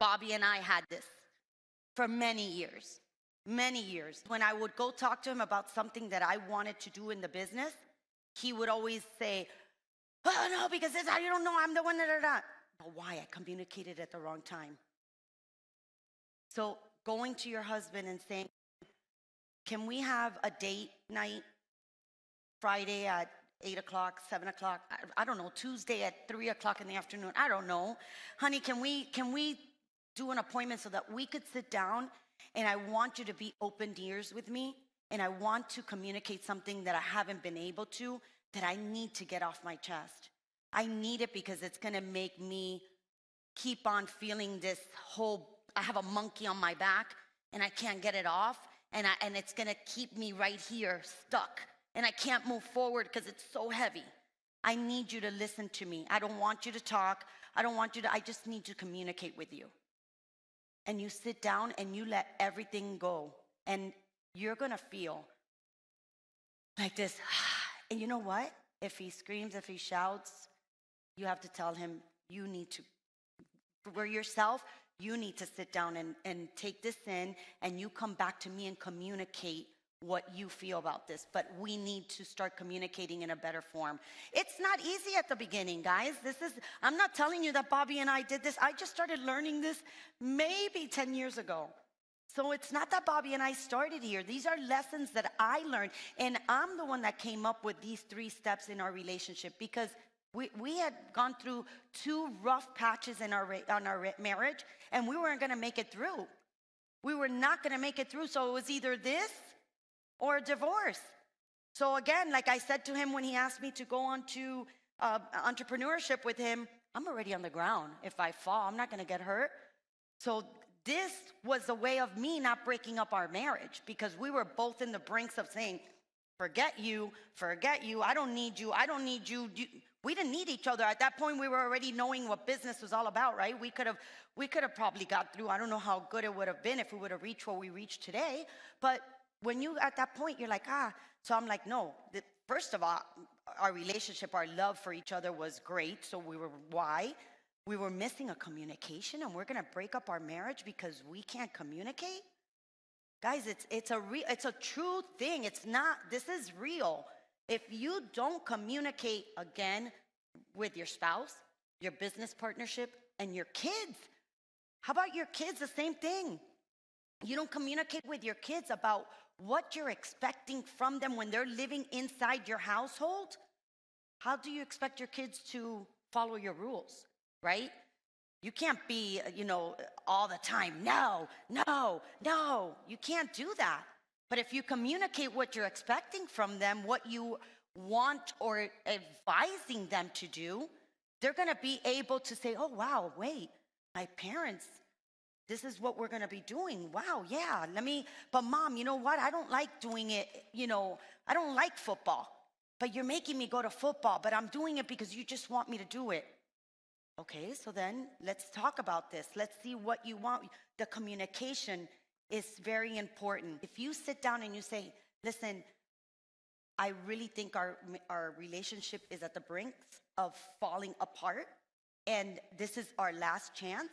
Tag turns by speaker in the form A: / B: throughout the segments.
A: Bobby and I had this for many years, many years. When I would go talk to him about something that I wanted to do in the business, he would always say, oh no, because this, you don't know, I'm the one that. But why? I communicated at the wrong time. So going to your husband and saying, can we have a date night Friday at 8 o'clock, 7 o'clock, I don't know, Tuesday at 3 o'clock in the afternoon, I don't know. Honey, can we do an appointment so that we could sit down, and I want you to be open ears with me, and I want to communicate something that I haven't been able to, that I need to get off my chest. I need it because it's gonna make me keep on feeling this whole, I have a monkey on my back and I can't get it off, and it's gonna keep me right here stuck, and I can't move forward because it's so heavy. I need you to listen to me. I don't want you to talk. I just need to communicate with you. And you sit down and you let everything go, and you're gonna feel like this. And you know what? If he screams, if he shouts, you have to tell him, you need to, for yourself, you need to sit down and take this in, and you come back to me and communicate what you feel about this. But we need to start communicating in a better form. It's not easy at the beginning, guys. I'm not telling you that Bobby and I did this. I just started learning this maybe 10 years ago. So it's not that Bobby and I started here. These are lessons that I learned. And I'm the one that came up with these 3 steps in our relationship, because we had gone through 2 rough patches on our marriage, and we weren't going to make it through. We were not going to make it through. So it was either this or a divorce. So again, like I said to him when he asked me to go on to entrepreneurship with him, I'm already on the ground. If I fall, I'm not going to get hurt. So this was a way of me not breaking up our marriage, because we were both in the brinks of saying, forget you, I don't need you, We didn't need each other. At that point, we were already knowing what business was all about, right? We could have probably got through. I don't know how good it would have been if we would have reached where we reached today. But when you, at that point, you're like, so I'm like, no. First of all, our relationship, our love for each other was great. So why? We were missing a communication, and we're going to break up our marriage because we can't communicate? Guys, it's a true thing. This is real. If you don't communicate, again, with your spouse, your business partnership, and your kids, how about your kids? The same thing. You don't communicate with your kids about what you're expecting from them when they're living inside your household. How do you expect your kids to follow your rules, right? You can't be, all the time, no. You can't do that. But if you communicate what you're expecting from them, what you want or advising them to do, they're going to be able to say, oh, wow, wait, my parents, this is what we're going to be doing. Wow, yeah, but Mom, you know what? I don't like doing it, I don't like football, but you're making me go to football, but I'm doing it because you just want me to do it. Okay, so then let's talk about this. Let's see what you want. The communication is very important. If you sit down and you say, listen, I really think our relationship is at the brink of falling apart, and this is our last chance.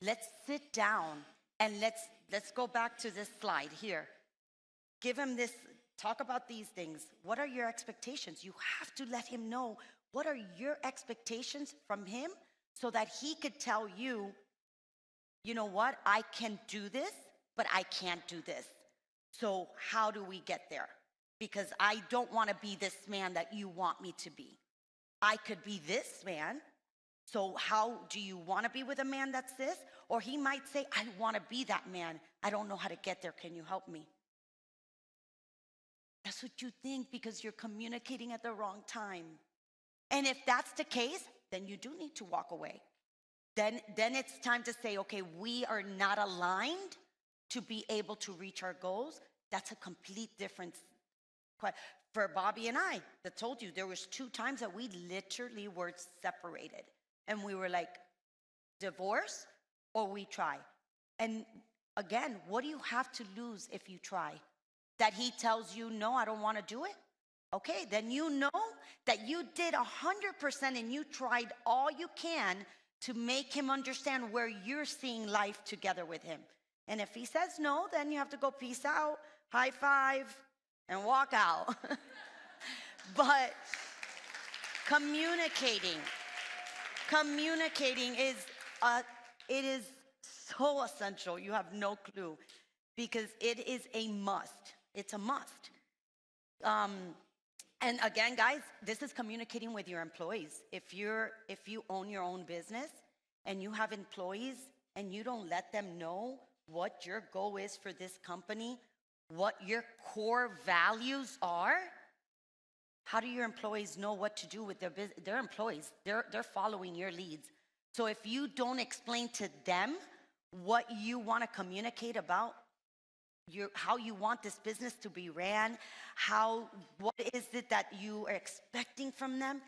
A: Let's sit down and let's go back to this slide here. Give him this, talk about these things. What are your expectations? You have to let him know what are your expectations from him, so that he could tell you, you know what, I can do this, but I can't do this. So how do we get there? Because I don't want to be this man that you want me to be. I could be this man. So how do you want to be with a man that's this? Or he might say, I want to be that man. I don't know how to get there. Can you help me? That's what you think, because you're communicating at the wrong time. And if that's the case, then you do need to walk away. Then it's time to say, okay, we are not aligned to be able to reach our goals. That's a complete difference. For Bobby and I, I told you, there was 2 times that we literally were separated. And we were like, divorce or we try. And again, what do you have to lose if you try? That he tells you, no, I don't want to do it? Okay, then you know that you did 100% and you tried all you can to make him understand where you're seeing life together with him. And if he says no, then you have to go peace out, high five, and walk out. But communicating is it is so essential. You have no clue, because it is a must. It's a must. And again, guys, this is communicating with your employees. If you own your own business and you have employees and you don't let them know what your goal is for this company, what your core values are, how do your employees know what to do with their employees? They're following your leads. So if you don't explain to them what you want to communicate about, how you want this business to be ran, what is it that you are expecting from them,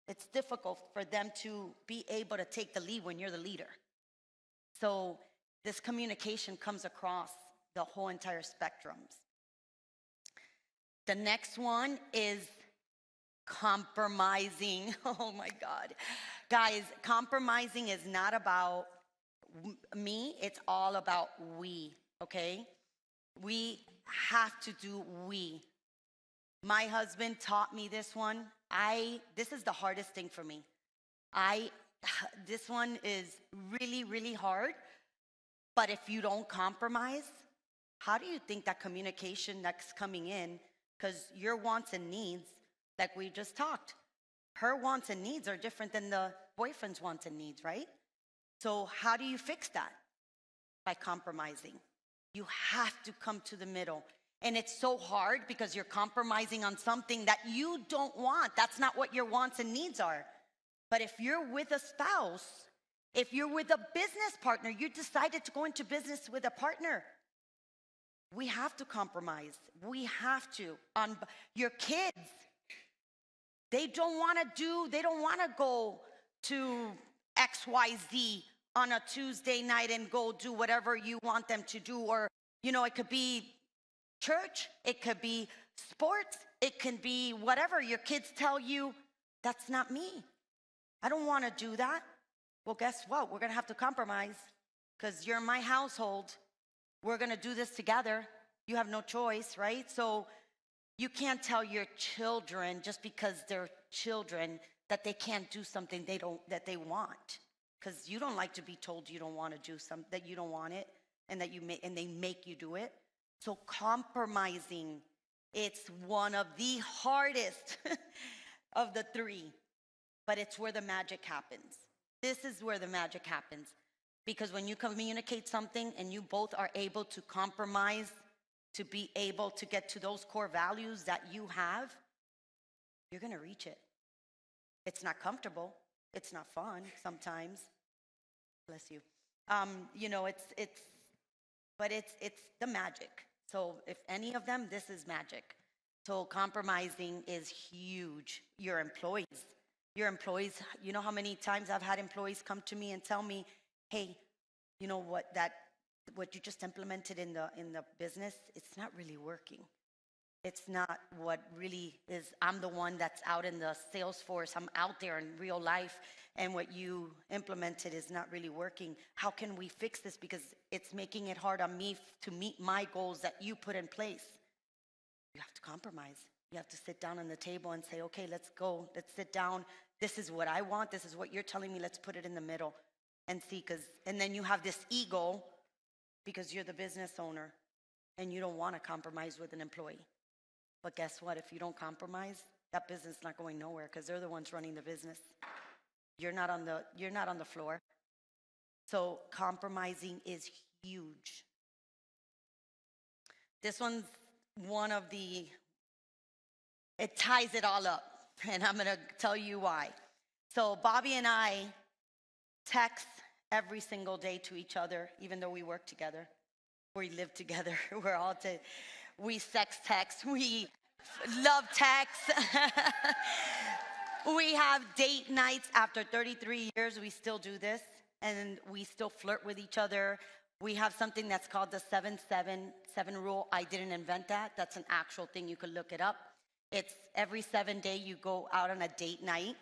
A: it's difficult for them to be able to take the lead when you're the leader. So this communication comes across the whole entire spectrums. The next one is compromising. Oh my God. Guys, compromising is not about me, it's all about we, okay? We have to do we. My husband taught me this one. This is the hardest thing for me. This one is really, really hard. But if you don't compromise, how do you think that communication that's coming in, because your wants and needs, like we just talked, her wants and needs are different than the boyfriend's wants and needs, right? So how do you fix that? By compromising. You have to come to the middle. And it's so hard because you're compromising on something that you don't want. That's not what your wants and needs are. But if you're with a spouse, if you're with a business partner, you decided to go into business with a partner, we have to compromise. We have to. On your kids, they don't want to go to XYZ on a Tuesday night and go do whatever you want them to do. Or, it could be church, it could be sports, it can be whatever. Your kids tell you, that's not me. I don't want to do that. Well, guess what? We're going to have to compromise because you're in my household. We're going to do this together. You have no choice, right? So you can't tell your children just because they're children that they can't do something that they want, because you don't like to be told you don't want to do something, that you don't want it, and that they make you do it. So compromising, it's one of the hardest of the three, but it's where the magic happens. This is where the magic happens, because when you communicate something and you both are able to compromise to be able to get to those core values that you have, you're going to reach it. It's not comfortable. It's not fun sometimes. Bless you. But it's the magic. So if any of them, this is magic. So compromising is huge. Your employees, you know how many times I've had employees come to me and tell me, hey, you know what you just implemented in the business, it's not really working. It's not what really is. I'm the one that's out in the sales force. I'm out there in real life, and what you implemented is not really working. How can we fix this? Because it's making it hard on me to meet my goals that you put in place. You have to compromise. You have to sit down on the table and say, okay, let's go. Let's sit down. This is what I want. This is what you're telling me. Let's put it in the middle and see. And then you have this ego because you're the business owner and you don't want to compromise with an employee. But guess what? If you don't compromise, that business is not going nowhere because they're the ones running the business. You're not on the floor. So compromising is huge. This one's it ties it all up. And I'm going to tell you why. So Bobby and I text every single day to each other, even though we work together. We live together. We sex text. We love text. We have date nights after 33 years. We still do this, and we still flirt with each other. We have something that's called the 7-7-7 rule. I didn't invent that. That's an actual thing. You could look it up. It's every 7 days you go out on a date night,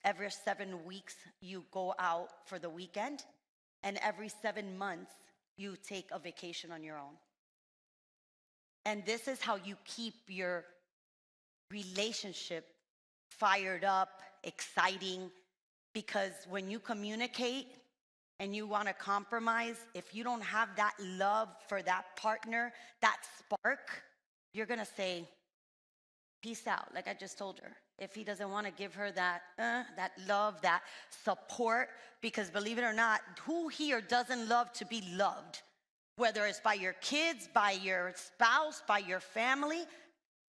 A: every 7 weeks, you go out for the weekend. And every 7 months, you take a vacation on your own. And this is how you keep your relationship fired up, exciting, because when you communicate and you want to compromise, if you don't have that love for that partner, that spark, you're going to say, peace out, like I just told her. If he doesn't want to give her that love, that support, because believe it or not, who here doesn't love to be loved? Whether it's by your kids, by your spouse, by your family,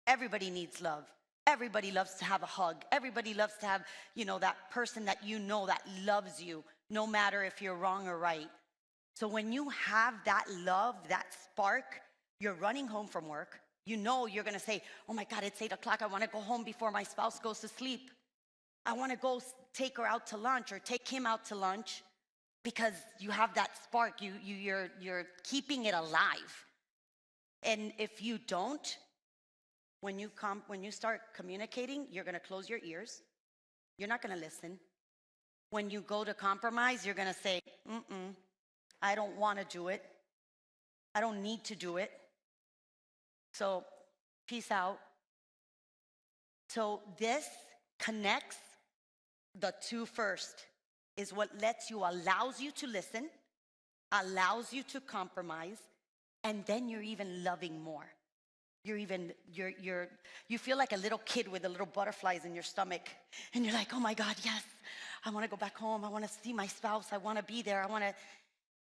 A: everybody needs love. Everybody loves to have a hug. Everybody loves to have, that person that that loves you, no matter if you're wrong or right. So when you have that love, that spark, you're running home from work. You're going to say, oh my God, it's 8 o'clock. I want to go home before my spouse goes to sleep. I want to go take her out to lunch or take him out to lunch, because you have that spark. You're keeping it alive. And if you don't, when you start communicating, you're going to close your ears. You're not going to listen. When you go to compromise, you're going to say, I don't want to do it. I don't need to do it. So, peace out. So this connects the two first, is what allows you to listen, allows you to compromise, and then you're even loving more. You feel like a little kid with the little butterflies in your stomach, and you're like, oh my God, yes, I want to go back home. I want to see my spouse. I want to be there.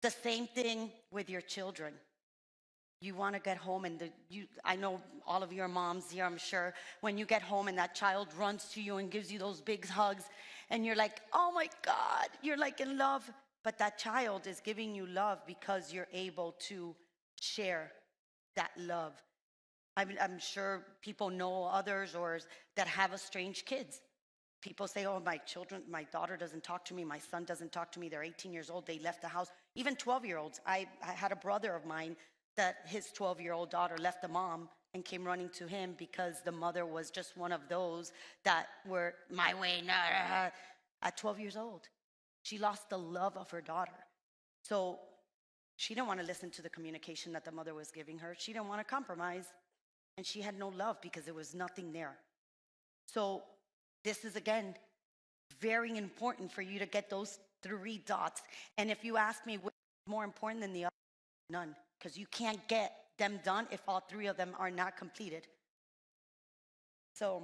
A: The same thing with your children. You want to get home, and I know all of your moms here, I'm sure, when you get home and that child runs to you and gives you those big hugs, and you're like, oh my God, you're like in love. But that child is giving you love because you're able to share that love. I'm sure people know others that have estranged kids. People say, oh, my daughter doesn't talk to me, my son doesn't talk to me, they're 18 years old, they left the house. Even 12-year-olds. I had a brother of mine that his 12-year-old daughter left the mom and came running to him because the mother was just one of those that were my way. Nah. At 12 years old, she lost the love of her daughter. So she didn't want to listen to the communication that the mother was giving her. She didn't want to compromise, and she had no love because there was nothing there. So this is, again, very important for you to get those 3 dots. And if you ask me what's more important than the other, none. Because you can't get them done if all 3 of them are not completed. So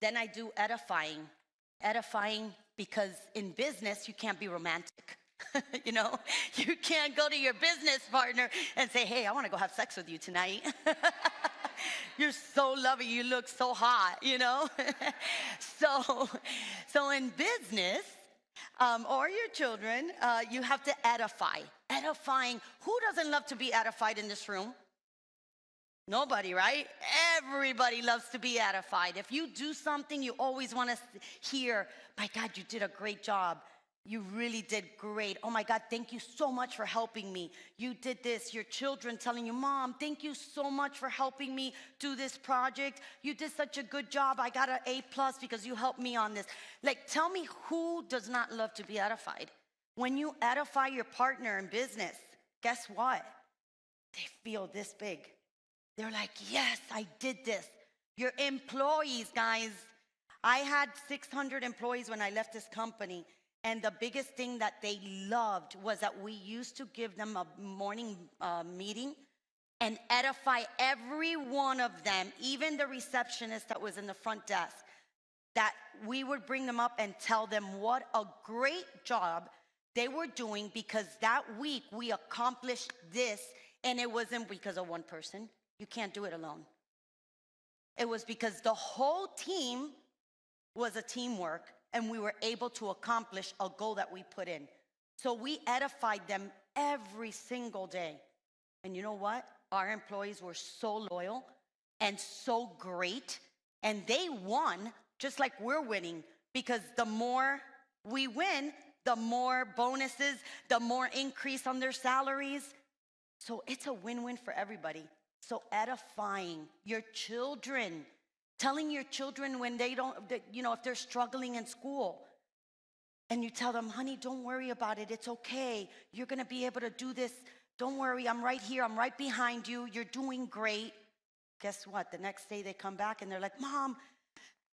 A: then I do edifying. Edifying because in business, you can't be romantic. You can't go to your business partner and say, hey, I want to go have sex with you tonight. You're so lovely. You look so hot, So in business, or your children, you have to edify. Edifying. Who doesn't love to be edified in this room? Nobody, right? Everybody loves to be edified. If you do something, you always want to hear, my God, you did a great job. You really did great. Oh my God, thank you so much for helping me. You did this. Your children telling you, Mom, thank you so much for helping me do this project. You did such a good job. I got an A+ because you helped me on this. Like, tell me who does not love to be edified? When you edify your partner in business, guess what? They feel this big. They're like, yes, I did this. Your employees, guys. I had 600 employees when I left this company. And the biggest thing that they loved was that we used to give them a morning meeting and edify every one of them, even the receptionist that was in the front desk, that we would bring them up and tell them what a great job they were doing, because that week we accomplished this, and it wasn't because of one person. You can't do it alone. It was because the whole team was a teamwork, and we were able to accomplish a goal that we put in. So we edified them every single day. And you know what? Our employees were so loyal and so great, and they won just like we're winning, because the more we win, the more bonuses, the more increase on their salaries. So it's a win-win for everybody. So edifying your children. Telling your children when they don't, if they're struggling in school, and you tell them, honey, don't worry about it. It's okay. You're going to be able to do this. Don't worry. I'm right here. I'm right behind you. You're doing great. Guess what? The next day they come back and they're like, Mom,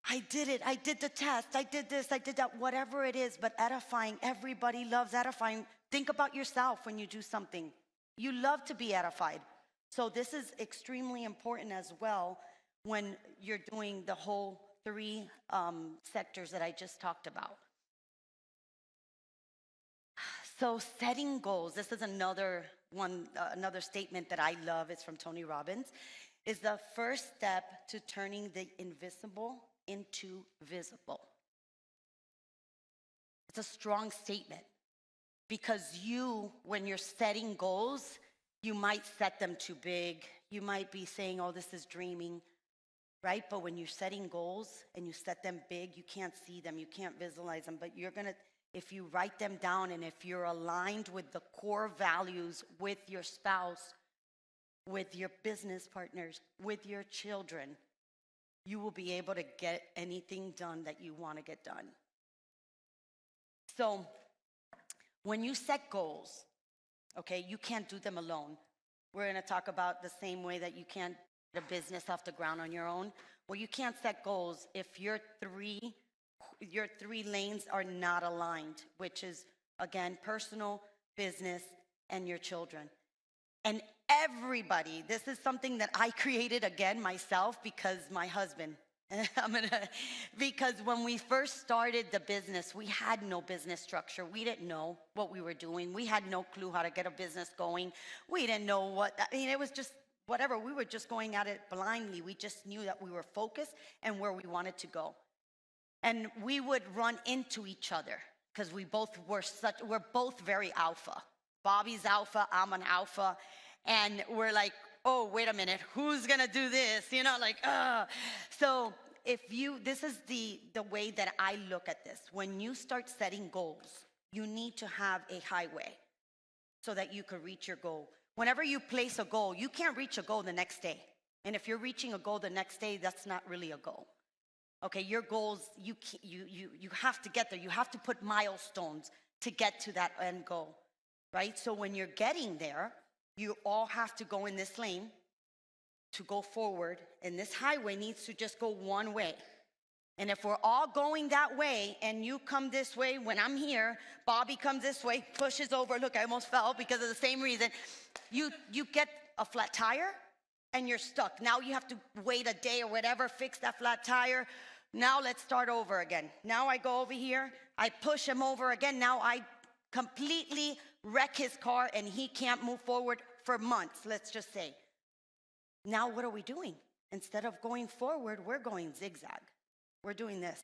A: I did it. I did the test. I did this. I did that. Whatever it is, but edifying. Everybody loves edifying. Think about yourself when you do something. You love to be edified. So this is extremely important as well when you're doing the whole 3 sectors that I just talked about. So setting goals, this is another one, another statement that I love. It's from Tony Robbins, is the first step to turning the invisible into visible. It's a strong statement because when you're setting goals, you might set them too big. You might be saying, oh, this is dreaming, right? But when you're setting goals and you set them big, you can't see them, you can't visualize them, but if you write them down and if you're aligned with the core values with your spouse, with your business partners, with your children, you will be able to get anything done that you want to get done. So when you set goals, okay, you can't do them alone. We're going to talk about the same way that you can't get a business off the ground on your own. Well, you can't set goals if your three lanes are not aligned, which is, again, personal, business, and your children. And everybody, this is something that I created again myself because my husband, because when we first started the business, we had no business structure. We didn't know what we were doing. We had no clue how to get a business going. We didn't know it was just whatever. We were just going at it blindly. We just knew that we were focused and where we wanted to go. And we would run into each other because we're both very alpha. Bobby's alpha, I'm an alpha. And we're like, oh, wait a minute, who's gonna do this? So this is the way that I look at this. When you start setting goals, you need to have a highway so that you can reach your goal. Whenever you place a goal, you can't reach a goal the next day. And if you're reaching a goal the next day, that's not really a goal. Okay, your goals, you have to get there. You have to put milestones to get to that end goal, right? So when you're getting there, you all have to go in this lane to go forward, and this highway needs to just go one way. And if we're all going that way, and you come this way, when I'm here, Bobby comes this way, pushes over. Look, I almost fell because of the same reason. You get a flat tire, and you're stuck. Now you have to wait a day or whatever, fix that flat tire. Now let's start over again. Now I go over here, I push him over again. Now I completely wreck his car and he can't move forward for months, let's just say. Now what are we doing? Instead of going forward, we're going zigzag. We're doing this.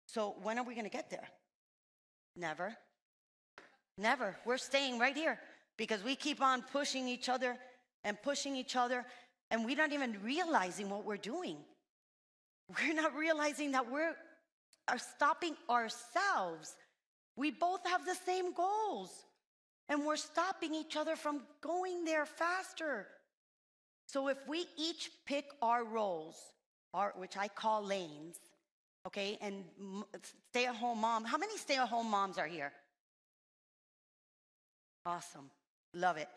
A: So when are we going to get there? Never. Never. We're staying right here because we keep on pushing each other, and we're not even realizing what we're doing. We're not realizing that we're stopping ourselves. We both have the same goals, and we're stopping each other from going there faster. So if we each pick our roles, which I call lanes, okay, and stay-at-home mom. How many stay-at-home moms are here? Awesome. Love it.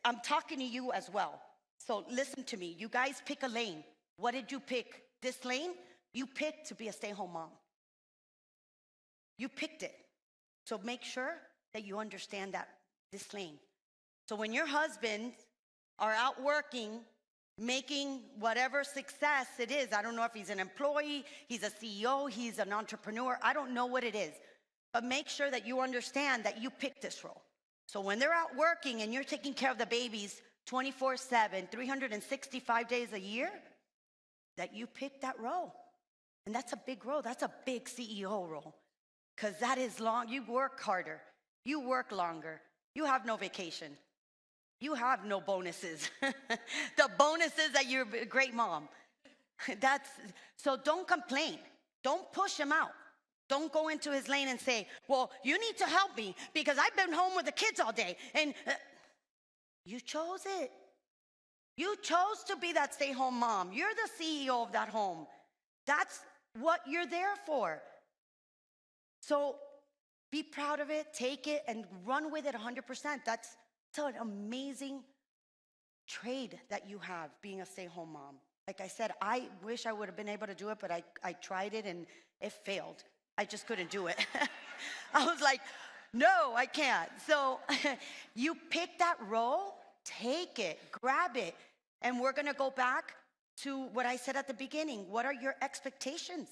A: I'm talking to you as well. So listen to me. You guys pick a lane. What did you pick? This lane? You picked to be a stay-at-home mom. You picked it. So make sure that you understand this lane. So when your husbands are out working, making whatever success it is, I don't know if he's an employee, he's a CEO, he's an entrepreneur, I don't know what it is. But make sure that you understand that you picked this role. So when they're out working and you're taking care of the babies 24/7, 365 days a year, that you pick that role. And that's a big role. That's a big CEO role. Because that is long. You work harder. You work longer. You have no vacation. You have no bonuses. The bonus is that you're a great mom. So don't complain. Don't push him out. Don't go into his lane and say, well, you need to help me because I've been home with the kids all day. And you chose it. You chose to be that stay-home mom. You're the CEO of that home. That's what you're there for. So be proud of it, take it, and run with it 100%. That's an amazing trade that you have, being a stay-home mom. Like I said, I wish I would have been able to do it, but I tried it and it failed. I just couldn't do it. I was like, no, I can't. So you pick that role, take it, grab it. And we're going to go back to what I said at the beginning. What are your expectations?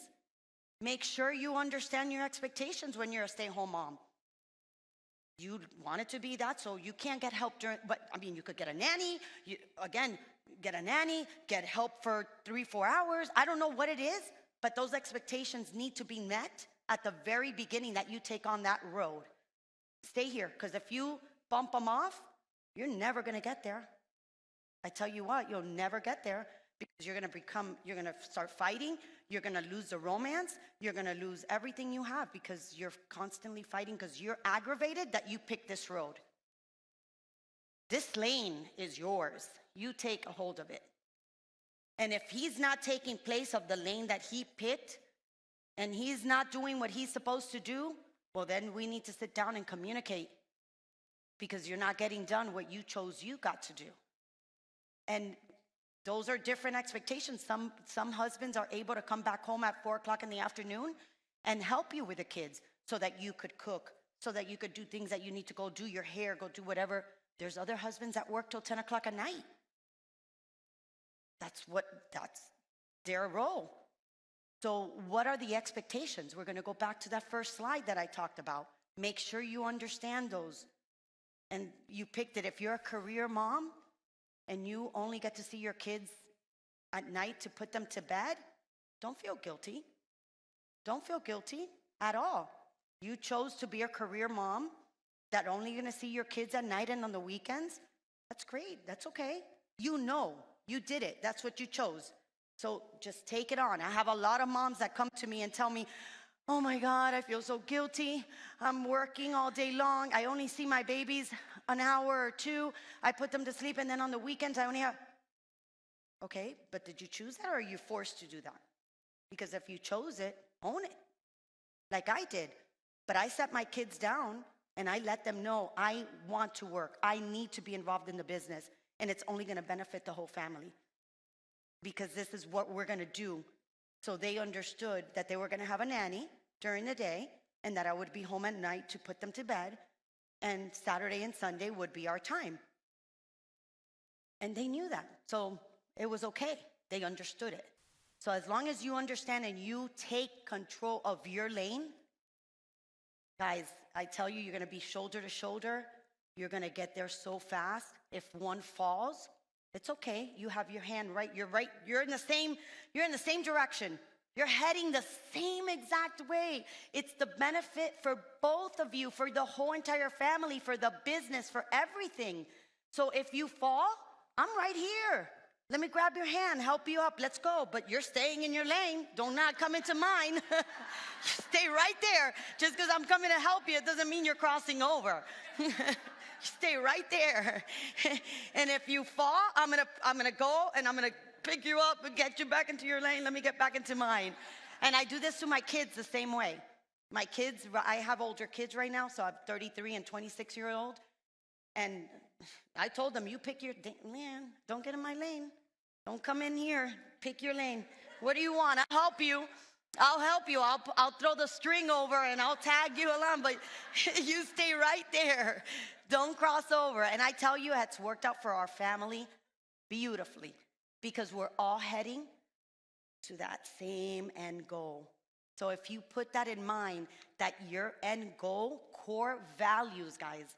A: Make sure you understand your expectations when you're a stay-home mom. You want it to be that, so you can't get help during, but I mean, you could get a nanny. Get a nanny, get help for 3-4 hours. I don't know what it is, but those expectations need to be met at the very beginning that you take on that road. Stay here, because if you bump them off, you're never going to get there. I tell you what, you'll never get there, because you're going to start fighting. You're going to lose the romance. You're going to lose everything you have, because you're constantly fighting, because you're aggravated that you picked this road. This lane is yours. You take a hold of it. And if he's not taking place of the lane that he picked, and he's not doing what he's supposed to do, well, then we need to sit down and communicate, because you're not getting done what you chose you got to do. And those are different expectations. Some husbands are able to come back home at 4 o'clock in the afternoon and help you with the kids so that you could cook, so that you could do things that you need to go do your hair, go do whatever. There's other husbands that work till 10 o'clock at night. That's their role. So what are the expectations? We're going to go back to that first slide that I talked about. Make sure you understand those. And you picked it. If you're a career mom and you only get to see your kids at night to put them to bed, don't feel guilty. Don't feel guilty at all. You chose to be a career mom that only going to see your kids at night and on the weekends. That's great. That's okay. You know, you did it. That's what you chose. So just take it on. I have a lot of moms that come to me and tell me, oh my God, I feel so guilty. I'm working all day long. I only see my babies an hour or two. I put them to sleep, and then on the weekends I only have... Okay, but did you choose that, or are you forced to do that? Because if you chose it, own it. Like I did. But I set my kids down and I let them know I want to work. I need to be involved in the business, and it's only going to benefit the whole family, because this is what we're going to do. So they understood that they were going to have a nanny during the day, and that I would be home at night to put them to bed, and Saturday and Sunday would be our time. And they knew that. So it was okay. They understood it. So as long as you understand and you take control of your lane, guys, I tell you, you're going to be shoulder to shoulder. You're going to get there so fast. If one falls, it's okay. You have your hand right. You're in the same direction. You're heading the same exact way. It's the benefit for both of you, for the whole entire family, for the business, for everything. So if you fall, I'm right here. Let me grab your hand, help you up. Let's go. But you're staying in your lane. Do not come into mine. Stay right there. Just because I'm coming to help you, it doesn't mean you're crossing over. Stay right there. And if you fall, I'm gonna go and I'm gonna pick you up and get you back into your lane. Let me get back into mine. And I do this to my kids the same way. My kids, I have older kids right now, so I have 33 and 26-year-old. And I told them, you pick your man, don't get in my lane. Don't come in here. Pick your lane. What do you want? I'll help you. I'll throw the string over and I'll tag you along, but you stay right there. Don't cross over. And I tell you, it's worked out for our family beautifully, because we're all heading to that same end goal. So if you put that in mind, that your end goal, core values, guys,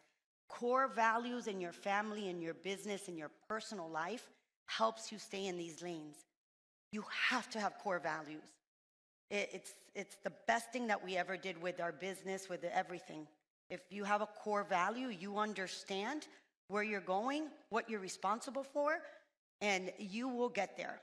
A: core values in your family, in your business, in your personal life, helps you stay in these lanes. You have to have core values. It's the best thing that we ever did with our business, with everything. If you have a core value, you understand where you're going, what you're responsible for, and you will get there.